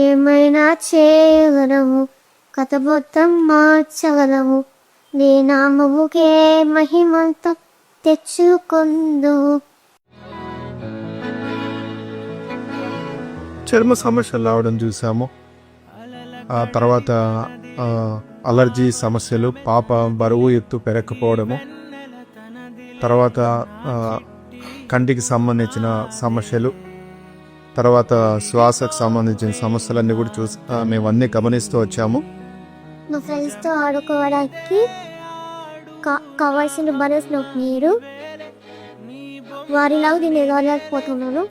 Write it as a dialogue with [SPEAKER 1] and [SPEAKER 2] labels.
[SPEAKER 1] ఏమైనా చేయగలము, కథ మొత్తం మార్చగలము. నీ నామముకే మహిమంత తెచ్చుకుందు.
[SPEAKER 2] చర్మ సమస్యలు రావడం చూసాము. ఆ తర్వాత అలర్జీ సమస్యలు, పాప బరువు ఎత్తు పెరగకపోవడము, తర్వాత కంటికి సంబంధించిన సమస్యలు, తర్వాత శ్వాసకు సంబంధించిన సమస్యలన్నీ కూడా మేము అన్నీ గమనిస్తూ వచ్చాము.
[SPEAKER 1] మా ఫ్రెండ్స్తో ఆడుకోవడానికి కావాల్సిన బరస్లో మీరు వారిలాగా నేను ఎగరలేకపోతున్నాను.